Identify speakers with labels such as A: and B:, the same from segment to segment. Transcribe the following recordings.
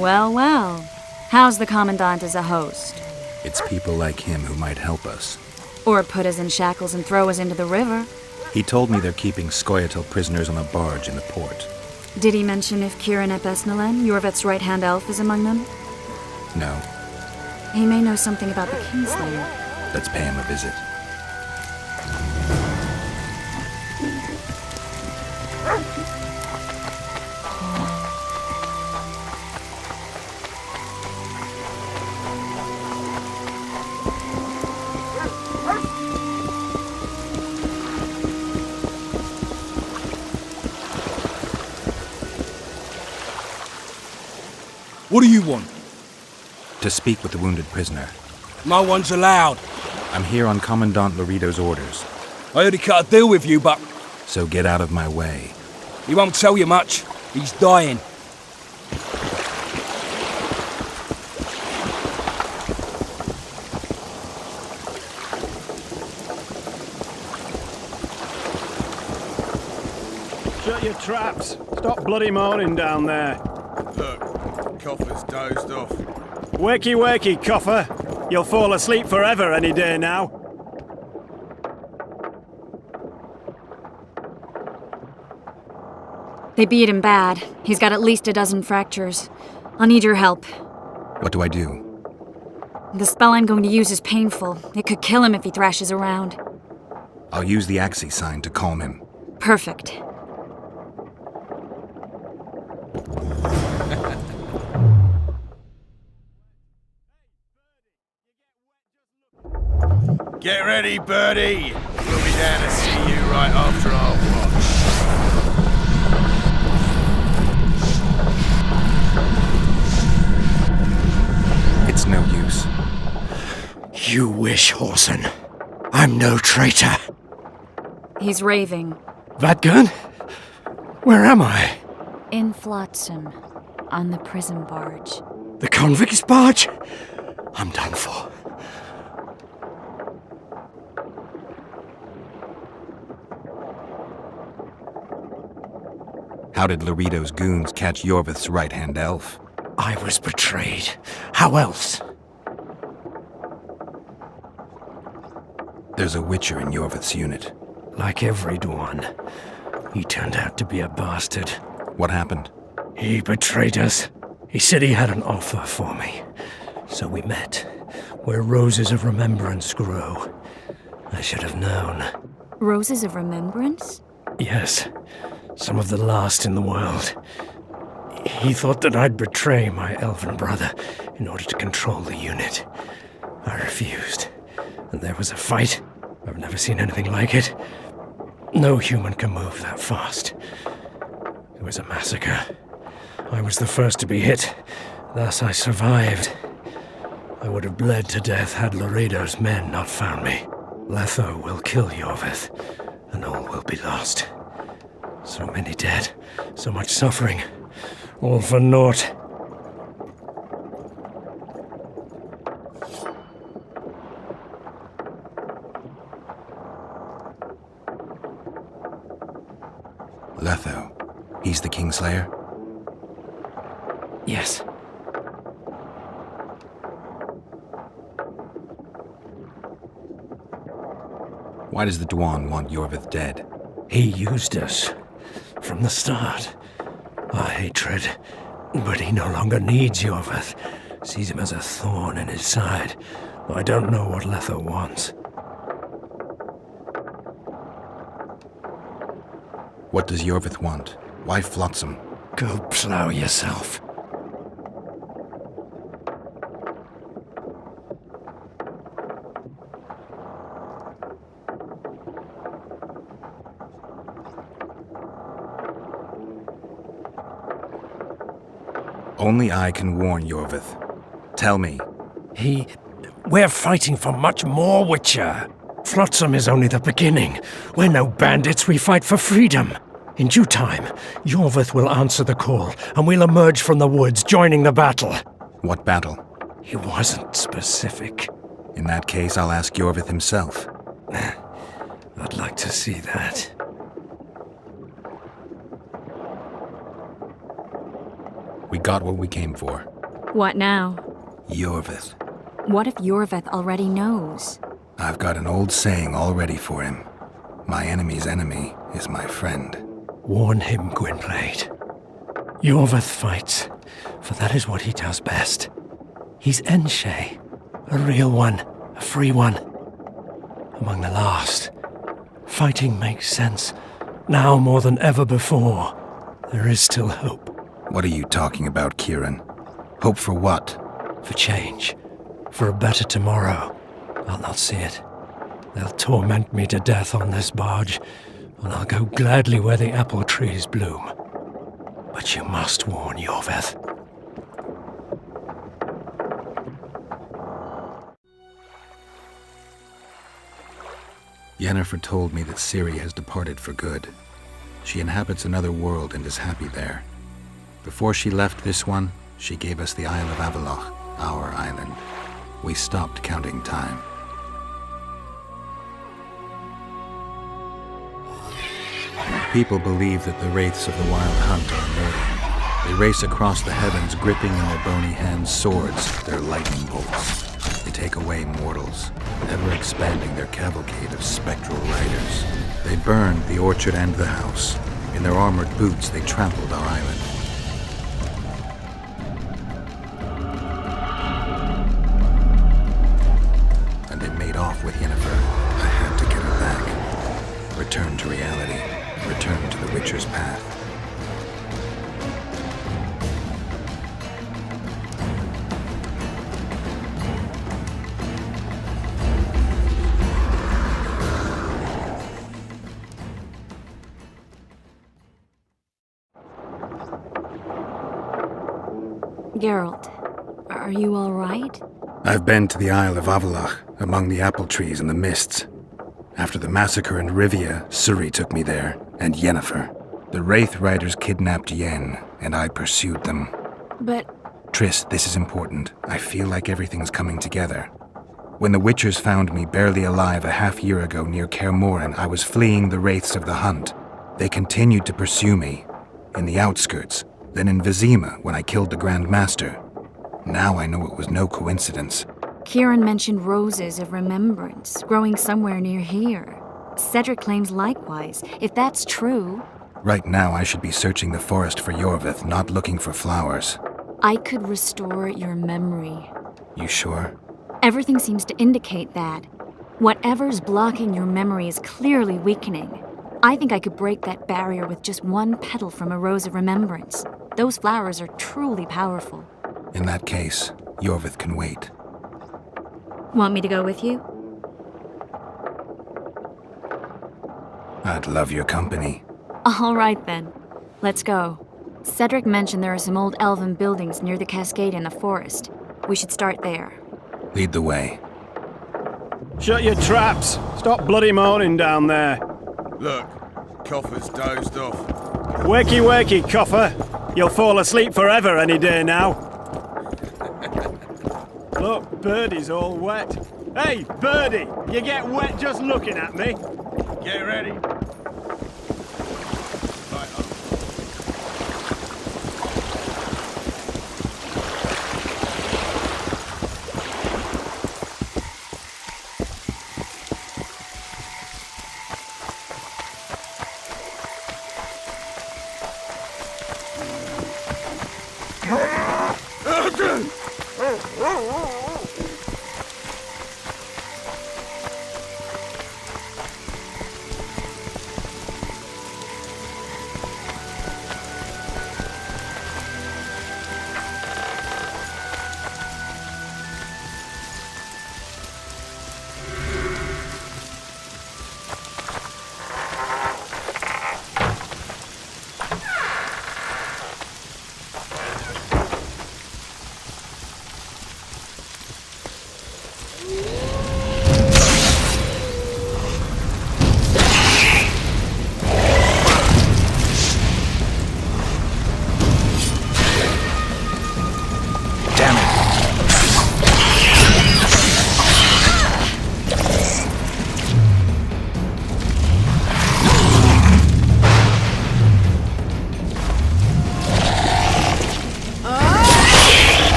A: Well, well. How's the Commandant as a host?
B: It's people like him who might help us.
A: Or put us in shackles and throw us into the river.
B: He told me they're keeping Scoia'tael prisoners on a barge in the port.
A: Did he mention if Kieran ep Esnalen, Iorveth's right-hand elf, is among them?
B: No.
A: He may know something about the Kingslayer.
B: Let's pay him a visit.
C: What do you want?
B: To speak with the wounded prisoner.
C: No one's allowed.
B: I'm here on Commandant Loredo's orders.
C: I already cut a deal with you, but
B: So get out of my way.
C: he won't tell you much. He's dying.
D: Shut your traps. Stop bloody moaning down there.
E: Look, Coffer's dozed off.
D: Wakey, wakey, Coffer. You'll fall asleep forever any day now.
A: They beat him bad. He's got at least a dozen fractures. I'll need your help.
B: What do I do?
A: The spell I'm going to use is painful. It could kill him if he thrashes around.
B: I'll use the Axii sign to calm him.
A: Perfect.
E: Get ready, Birdie! We'll be down to see you right after our watch.
B: It's no use.
F: You wish, Horson. I'm no traitor.
A: He's raving.
F: That gun? Where am I?
A: In Flotsam, on the prison barge.
F: The convict's barge? I'm done for.
B: How did Loredo's goons catch Iorveth's right-hand elf?
F: I was betrayed. How else?
B: There's a Witcher in Iorveth's unit.
F: Like everyone, he turned out to be a bastard.
B: What happened?
F: He betrayed us. He said he had an offer for me. So we met, where roses of remembrance grow. I should have known.
A: Roses of Remembrance?
F: Yes, some of the last in the world. He thought that I'd betray my elven brother in order to control the unit. I refused, and there was a fight. I've never seen anything like it. No human can move that fast. It was a massacre. I was the first to be hit, thus I survived. I would have bled to death had Loredo's men not found me. Letho will kill Iorveth, and all will be lost. So many dead, so much suffering, all for naught.
B: Letho. He's the Kingslayer?
F: Yes.
B: Why does the Dwan want Iorveth dead?
F: He used us from the start. Our hatred. But he no longer needs Iorveth. Sees him as a thorn in his side. Though I don't know what Letho wants.
B: What does Iorveth want? Why Flotsam?
F: Go plow yourself.
B: Only I can warn Iorveth. Tell me.
F: We're fighting for much more, Witcher. Flotsam is only the beginning. We're no bandits, we fight for freedom. In due time, Iorveth will answer the call, and we'll emerge from the woods, joining the battle.
B: What battle?
F: He wasn't specific.
B: In that case, I'll ask Iorveth himself.
F: I'd like to see that.
B: We got what we came for.
A: What now?
B: Iorveth.
A: What if Iorveth already knows?
B: I've got an old saying all ready for him. My enemy's enemy is my friend.
F: Warn him, Gwynplaine. Iorveth fights, for that is what he does best. He's Enshay, a real one, a free one. Among the last. Fighting makes sense. Now more than ever before. There is still hope.
B: What are you talking about, Kieran? Hope for what?
F: For change. For a better tomorrow. I'll not see it. They'll torment me to death on this barge, and I'll go gladly where the apple trees bloom. But you must warn Iorveth.
B: Yennefer told me that Ciri has departed for good. She inhabits another world and is happy there. Before she left this one, she gave us the Isle of Avallac'h, our island. We stopped counting time. People believe that the wraiths of the Wild Hunt are immortal. They race across the heavens, gripping in their bony hands swords, their lightning bolts. They take away mortals, ever expanding their cavalcade of spectral riders. They burned the orchard and the house. In their armored boots, they trampled our island. And they made off with Yennefer. I had to get her back. Return to reality. Return to the Witcher's path.
A: Geralt, are you all right?
B: I've been to the Isle of Avallac'h, among the apple trees and the mists. After the massacre in Rivia, Ciri took me there, and Yennefer. The Wraith Riders kidnapped Yen, and I pursued them.
A: But...
B: Triss, this is important. I feel like everything's coming together. When the Witchers found me barely alive a half-year ago near Kaer Morhen, I was fleeing the Wraiths of the Hunt. They continued to pursue me, in the outskirts, then in Vizima when I killed the Grand Master. Now I know it was no coincidence.
A: Kieran mentioned roses of remembrance growing somewhere near here. Cedric claims likewise. If that's true...
B: Right now I should be searching the forest for Iorveth, not looking for flowers.
A: I could restore your memory.
B: You sure?
A: Everything seems to indicate that. Whatever's blocking your memory is clearly weakening. I think I could break that barrier with just one petal from a rose of remembrance. Those flowers are truly powerful.
B: In that case, Iorveth can wait.
A: Want me to go with you?
B: I'd love your company.
A: All right then. Let's go. Cedric mentioned there are some old elven buildings near the cascade in the forest. We should start there.
B: Lead the way.
D: Shut your traps! Stop bloody moaning down there.
E: Look, Coffer's dozed off.
D: Wakey, wakey, Coffer. You'll fall asleep forever any day now. Look, Birdie's all wet. Hey, Birdie! You get wet just looking at me.
E: Get ready.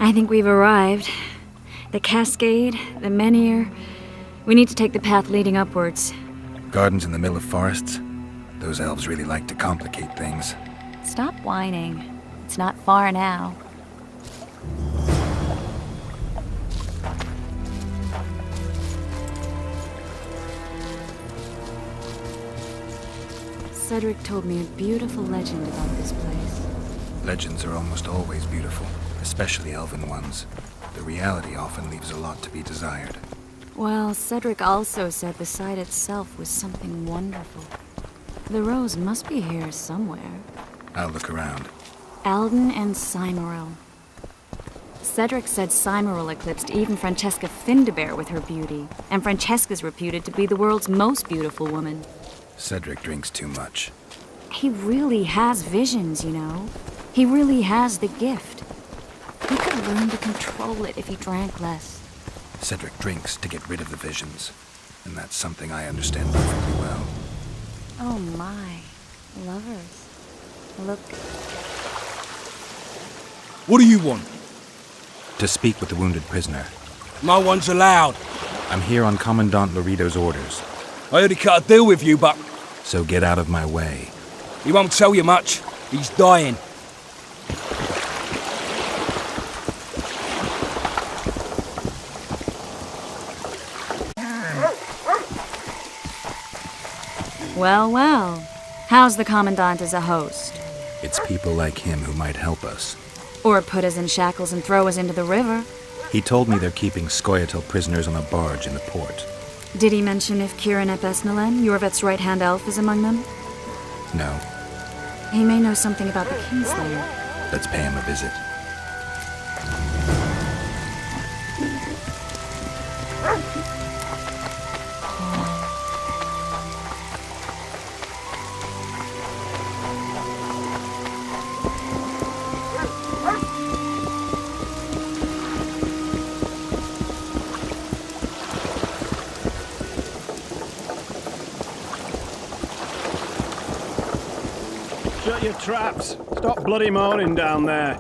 A: I think we've arrived. The cascade, the menhir. We need to take the path leading upwards.
B: Gardens in the middle of forests? Those elves really like to complicate things.
A: Stop whining. It's not far now. Cedric told me a beautiful legend about this place.
B: Legends are almost always beautiful, especially elven ones. The reality often leaves a lot to be desired.
A: Well, Cedric also said the site itself was something wonderful. The rose must be here somewhere.
B: I'll look around.
A: Alden and Cymoril. Cedric said Cymoril eclipsed even Francesca Findabair with her beauty, and Francesca's reputed to be the world's most beautiful woman.
B: Cedric drinks too much.
A: He really has visions, you know. He really has the gift. He could learn to control it if he drank less.
B: Cedric drinks to get rid of the visions, and that's something I understand perfectly well.
A: Oh my. Lovers. Look.
C: What do you want?
B: To speak with the wounded prisoner.
C: No one's allowed.
B: I'm here on Commandant Laredo's orders.
C: I heard he cut a deal with you, but
B: So get out of my way.
C: he won't tell you much. He's dying.
A: Well, well. How's the Commandant as a host?
B: It's people like him who might help us.
A: Or put us in shackles and throw us into the river.
B: He told me they're keeping Scoia'tael prisoners on a barge in the port.
A: Did he mention if Kieran ep Esnalen, Iorveth's right-hand elf, is among them?
B: No,
A: He may know something about the Kingslayer.
B: let's pay him a visit.
D: Shut your traps. Stop bloody moaning down there.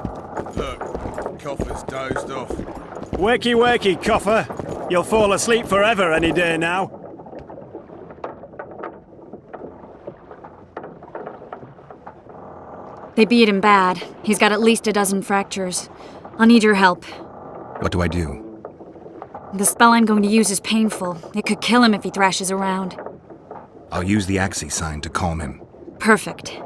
E: Look, Coffer's dozed off.
D: Wakey, wakey, Coffer. You'll fall asleep forever any day now.
A: They beat him bad. He's got at least a dozen fractures. I'll need your help.
B: What do I do?
A: The spell I'm going to use is painful. It could kill him if he thrashes around.
B: I'll use the Axii sign to calm him.
A: Perfect.